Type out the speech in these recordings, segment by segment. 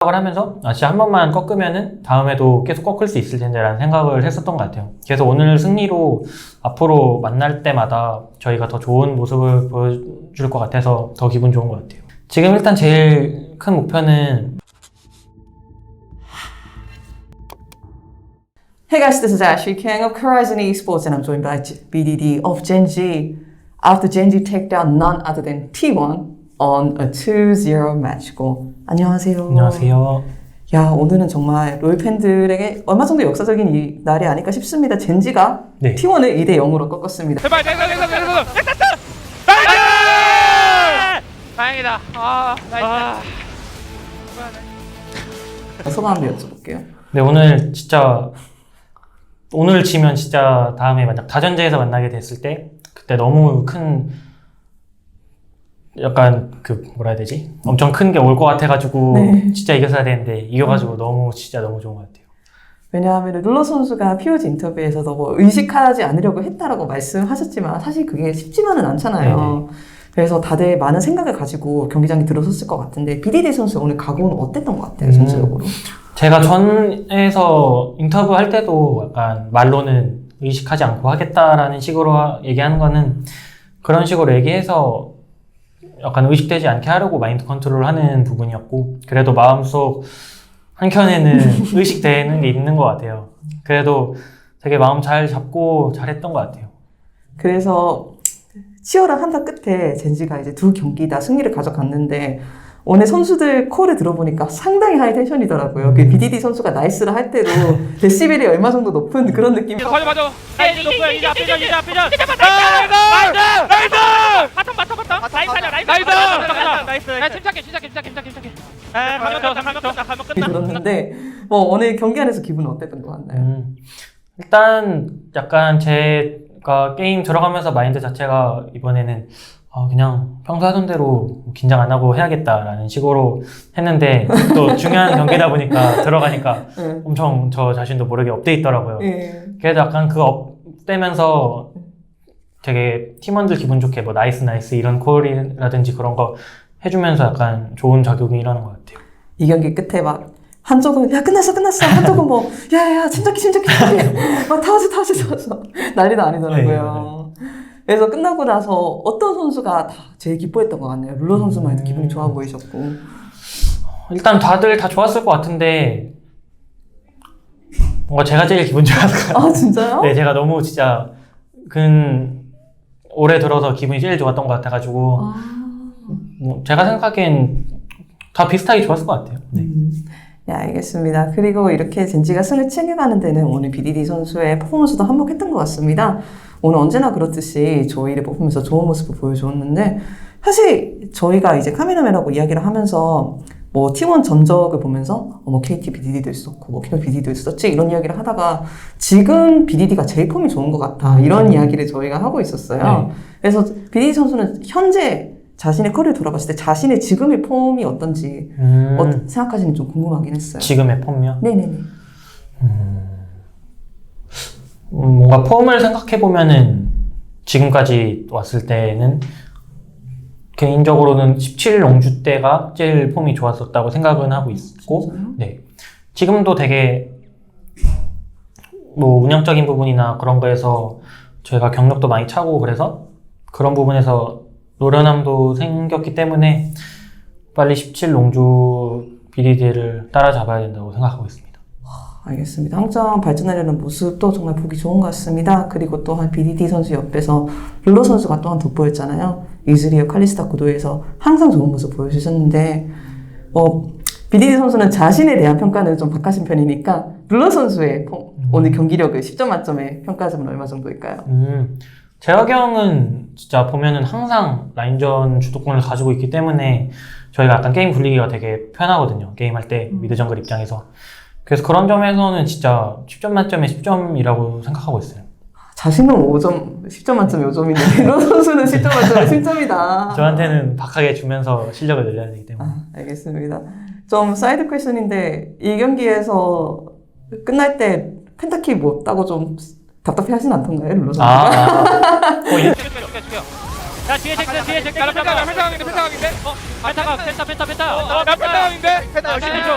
생각을 하면서 진짜 한 번만 꺾으면은 다음에도 계속 꺾을 수 있을 텐데 라는 생각을 했었던 것 같아요. 그래서 오늘 승리로 앞으로 만날 때마다 저희가 더 좋은 모습을 보여줄 것 같아서 더 기분 좋은 것 같아요. 지금 일단 제일 큰 목표는 Hey guys, this is Ashley King of Horizon Esports and I'm joined by BDD of Gen.G after Gen.G take down none other than T1 on a 2-0 match고. 안녕하세요. 안녕하세요. 야, 오늘은 정말 롤 팬들에게 얼마 정도 역사적인 이 날이 아닐까 싶습니다. 젠지가 네. T1을 2-0으로 꺾었습니다. 제발 나이스! 다행이다. 나이스. 소감 한번 여쭤볼게요. 네, 오늘 지면 진짜 다음에 만약 다전제에서 만나게 됐을 때 그때 너무 큰 약간 뭐라 해야 되지? 엄청 큰 게 올 것 같아가지고 네. 진짜 이겼어야 되는데 이겨가지고 진짜 너무 좋은 것 같아요. 왜냐하면 룰러 선수가 POG 인터뷰에서도 뭐 의식하지 않으려고 했다라고 말씀하셨지만 사실 그게 쉽지만은 않잖아요. 네네. 그래서 다들 많은 생각을 가지고 경기장에 들어섰을 것 같은데 BDD 선수 오늘 각오는 어땠던 것 같아요, 전체적으로? 제가 전에서 인터뷰 할 때도 약간 말로는 의식하지 않고 하겠다라는 식으로 얘기하는 거는 그런 식으로 얘기해서 약간 의식되지 않게 하려고 마인드 컨트롤 하는 부분이었고, 그래도 마음속 한켠에는 의식되는 게 있는 것 같아요. 그래도 되게 마음 잘 잡고 잘했던 것 같아요. 그래서 치열한 한타 끝에 젠지가 이제 2경기 다 승리를 가져갔는데 오늘 선수들 콜을 들어보니까 상당히 하이 텐션이더라고요. 그 BDD 선수가 나이스를 할 때도 데시벨이 얼마 정도 높은 그런 느낌이. 맞아. 나이스 높고요. 이제 앞에전. 나이스! 침착해. 가면 더. 들었는데 뭐 오늘 경기 안에서 기분은 어땠던 것 같나요? 일단 약간 제가 게임 들어가면서 마인드 자체가 이번에는 그냥 평소 하던 대로 긴장 안 하고 해야겠다라는 식으로 했는데 또 중요한 경기다 보니까 들어가니까 네. 엄청 저 자신도 모르게 업돼 있더라고요. 네. 그래도 약간 그 업되면서 되게 팀원들 기분 좋게 뭐 나이스 이런 콜이라든지 그런 거 해주면서 약간 좋은 작용이 일어나는 것 같아요. 이 경기 끝에 막 한쪽은 야 끝났어 한쪽은 뭐 야야 침착해 막 타워서 난리도 아니더라고요. 그래서 끝나고 나서 어떤 선수가 다 제일 기뻐했던 것 같네요. 룰러 선수만 해도 기분이 좋아 보이셨고. 일단 다들 다 좋았을 것 같은데 뭔가 제가 제일 기분 좋았을 것 같아요. 아 진짜요? 네, 제가 너무 진짜 올해 들어서 기분이 제일 좋았던 것 같아가지고 뭐 제가 생각하기엔 다 비슷하게 좋았을 것 같아요. 네. 네, 알겠습니다. 그리고 이렇게 젠지가 승을 챙겨가는 데는 오늘 BDD 선수의 퍼포먼스도 한몫했던 것 같습니다. 오늘 언제나 그렇듯이 저희를 뽑으면서 좋은 모습을 보여주었는데 사실 저희가 이제 카메라맨하고 이야기를 하면서 뭐 T1 전적을 보면서 뭐 KT BDD도 있었고 뭐 KT BDD도 있었지 이런 이야기를 하다가 지금 BDD가 제일 폼이 좋은 것 같아 이런 이야기를 저희가 하고 있었어요. 네. 그래서 BDD 선수는 현재 자신의 커리어를 돌아봤을 때 자신의 지금의 폼이 어떤지 생각하시는지 좀 궁금하긴 했어요. 지금의 폼이요? 네네네. 뭔가 폼을 생각해보면은 지금까지 왔을 때는 개인적으로는 17롱주 때가 제일 폼이 좋았었다고 생각은 하고 있고, 진짜요? 네. 지금도 되게 뭐 운영적인 부분이나 그런 거에서 저희가 경력도 많이 차고 그래서 그런 부분에서 노련함도 생겼기 때문에 빨리 17롱주 BDD를 따라잡아야 된다고 생각하고 있습니다. 알겠습니다. 항상 발전하려는 모습도 정말 보기 좋은 것 같습니다. 그리고 또한 BDD 선수 옆에서 룰러 선수가 또한 돋보였잖아요. 이즈리어 칼리스타 구도에서 항상 좋은 모습 보여주셨는데 BDD 선수는 자신에 대한 평가는 좀 박하신 편이니까 룰러 선수의 오늘 경기력을 10점 만점에 평가하자면 얼마 정도일까요? 재혁이 형은 진짜 보면은 항상 라인전 주도권을 가지고 있기 때문에 저희가 약간 게임 굴리기가 되게 편하거든요. 게임할 때 미드 정글 입장에서. 그래서 그런 점에서는 진짜 10점 만점에 10점이라고 생각하고 있어요. 자신은 5점, 10점 만점에 5점인데 룰러 선수는 10점 만점에 10점이다. 저한테는 박하게 주면서 실력을 늘려야 되기 때문에. 알겠습니다. 좀 사이드 퀘션인데 이 경기에서 끝날 때 펜타키 못 따고 좀 답답해 하진 않던가요, 룰러 선수가? 죽여. 야 뒤에 쟁 뒤에 쟁 나 펜타강인데 펜타가 펜타 나 펜타강인데 펜타 열심히 줘.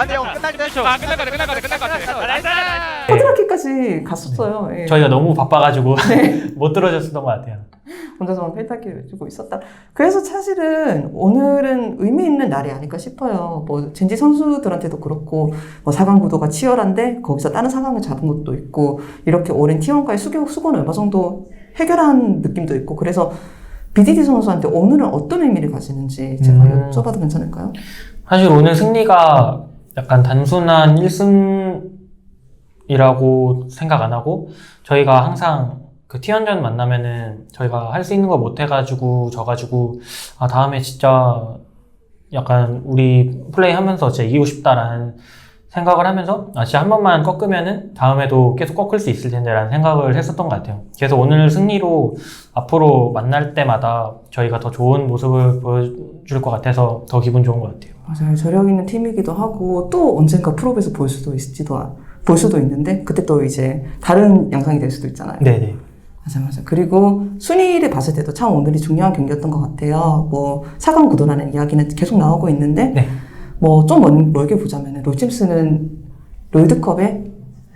안돼 형 끝날 때. 끝날 것 같아 나이스 커드라키까지 갔었어요. 예. 저희가 너무 바빠가지고 못 들어줬었던 것 같아요. 혼자서만 펜타키를 외주고 있었다. 그래서 사실은 오늘은 의미 있는 날이 아닐까 싶어요. 뭐 젠지 선수들한테도 그렇고 뭐 4강 구도가 치열한데 거기서 다른 4강을 잡은 것도 있고 이렇게 오랜 T1과의 수고는 얼마 정도 해결한 느낌도 있고 그래서 BDD 선수한테 오늘은 어떤 의미를 가지는지 제가 여쭤봐도 괜찮을까요? 사실 오늘 승리가 약간 단순한 1승이라고 생각 안 하고 저희가 항상 그 T1전 만나면은 저희가 할 수 있는 거 못 해가지고 져가지고 아 다음에 진짜 약간 우리 플레이 하면서 진짜 이기고 싶다라는 생각을 하면서 아 진짜 한 번만 꺾으면은 다음에도 계속 꺾을 수 있을 텐데 라는 생각을 했었던 것 같아요. 그래서 오늘 승리로 앞으로 만날 때마다 저희가 더 좋은 모습을 보여줄 것 같아서 더 기분 좋은 것 같아요. 맞아요. 저력 있는 팀이기도 하고 또 언젠가 프로에서 볼 수도 있는데 그때 또 이제 다른 양상이 될 수도 있잖아요. 네네. 맞아. 그리고 순위를 봤을 때도 참 오늘이 중요한 경기였던 것 같아요. 뭐 4강 구도라는 이야기는 계속 나오고 있는데 네. 뭐 좀 멀게 보자면은 롤챔스는 롤드컵에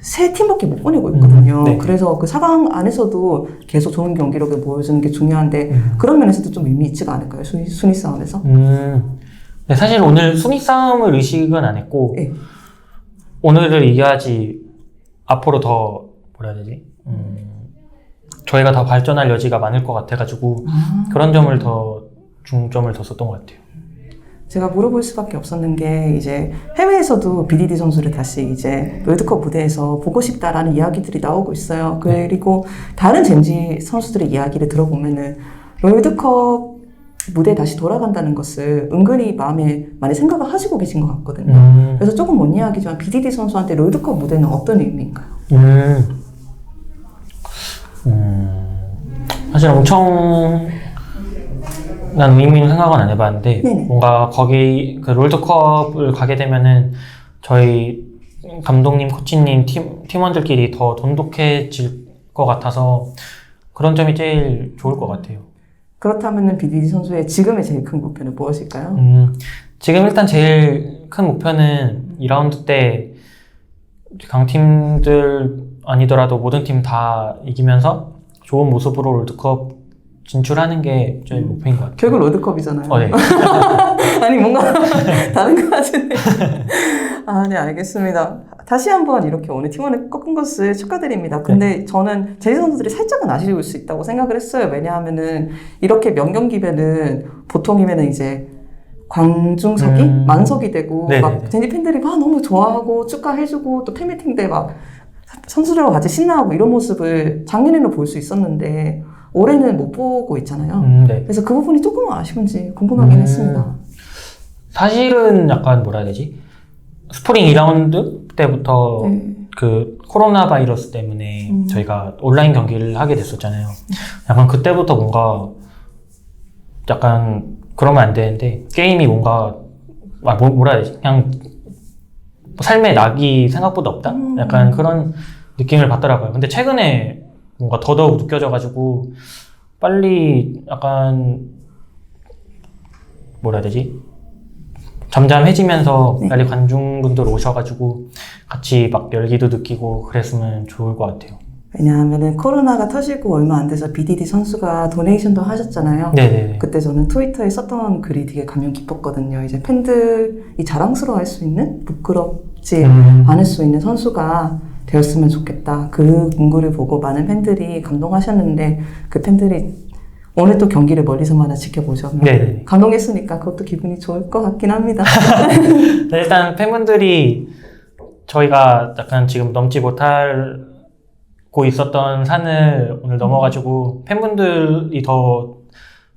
3팀밖에 못 보내고 있거든요. 네. 그래서 그 4강 안에서도 계속 좋은 경기력을 보여주는 게 중요한데 그런 면에서도 좀 의미 있지가 않을까요? 순위 싸움에서? 네, 사실 오늘 순위 싸움을 의식은 안 했고 네. 오늘을 이겨야지 앞으로 더 뭐라 해야 되지? 저희가 더 발전할 여지가 많을 것 같아가지고 그런 점을 더 중점을 뒀었던 것 같아요. 제가 물어볼 수밖에 없었는 게 이제 해외에서도 BDD 선수를 다시 이제 롤드컵 무대에서 보고 싶다라는 이야기들이 나오고 있어요. 그리고 다른 젠지 선수들의 이야기를 들어보면은 롤드컵 무대에 다시 돌아간다는 것을 은근히 마음에 많이 생각을 하시고 계신 것 같거든요. 그래서 조금 먼 이야기지만 BDD 선수한테 롤드컵 무대는 어떤 의미인가요? 사실 엄청 난 의미는 생각은 안 해봤는데 네네. 뭔가 거기 그 롤드컵을 가게 되면은 저희 감독님, 코치님, 팀원들끼리 더 돈독해질 것 같아서 그런 점이 제일 좋을 것 같아요. 그렇다면은 BDD 선수의 지금의 제일 큰 목표는 무엇일까요? 지금 일단 제일 큰 목표는 2라운드 때 강팀들 아니더라도 모든 팀 다 이기면서 좋은 모습으로 롤드컵 진출하는 게 제일 목표인 것 같아요. 결국 롤드컵이잖아요. 네. 아니 뭔가 다른 거 같은데. 아, 네, 알겠습니다. 다시 한번 이렇게 오늘 팀원을 꺾은 것을 축하드립니다. 근데 저는 젠지 선수들이 살짝은 아쉬울 수 있다고 생각을 했어요. 왜냐하면은 이렇게 명경기면은 보통이면은 이제 관중석이 만석이 되고 네네네. 막 젠지 팬들이 막 너무 좋아하고 축하해주고 또 팬미팅 때 막 선수들과 같이 신나하고 이런 모습을 작년에는 볼 수 있었는데 올해는 못 보고 있잖아요. 네. 그래서 그 부분이 조금 아쉬운지 궁금하긴 했습니다. 사실은 약간 뭐라 해야 되지? 스프링 2라운드 때부터 그 코로나 바이러스 때문에 저희가 온라인 경기를 하게 됐었잖아요. 약간 그때부터 뭔가 약간 그러면 안 되는데 게임이 뭔가 뭐라 해야 되지? 그냥 삶의 낙이 생각보다 없다? 약간 그런 느낌을 받더라고요. 근데 최근에 뭔가 더더욱 느껴져가지고 빨리 약간 뭐라 해야 되지? 잠잠해지면서 빨리 관중분들 오셔가지고 같이 막 열기도 느끼고 그랬으면 좋을 것 같아요. 왜냐하면은 코로나가 터지고 얼마 안 돼서 BDD 선수가 도네이션도 하셨잖아요. 네네. 그때 저는 트위터에 썼던 글이 되게 감명 깊었거든요. 이제 팬들이 자랑스러워할 수 있는, 부끄럽지 않을 수 있는 선수가 되었으면 좋겠다. 그 문구를 보고 많은 팬들이 감동하셨는데 그 팬들이 오늘 또 경기를 멀리서만 지켜보셨나요? 네네. 감동했으니까 그것도 기분이 좋을 것 같긴 합니다. 네, 일단 팬분들이 저희가 약간 지금 넘지 못하고 있었던 산을 오늘 넘어가지고 팬분들이 더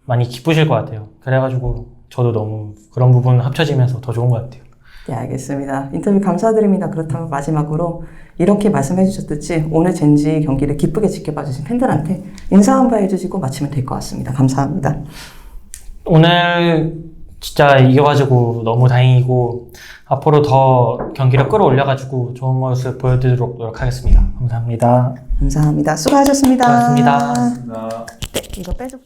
많이 기쁘실 것 같아요. 그래가지고 저도 너무 그런 부분 합쳐지면서 더 좋은 것 같아요. 네, 알겠습니다. 인터뷰 감사드립니다. 그렇다면 마지막으로 이렇게 말씀해 주셨듯이 오늘 젠지 경기를 기쁘게 지켜봐 주신 팬들한테 인사 한번 해주시고 마치면 될 것 같습니다. 감사합니다. 오늘 진짜 이겨가지고 너무 다행이고 앞으로 더 경기를 끌어올려가지고 좋은 모습 보여드리도록 노력하겠습니다. 감사합니다. 감사합니다. 수고하셨습니다. 고맙습니다. 네, 이거 빼줘.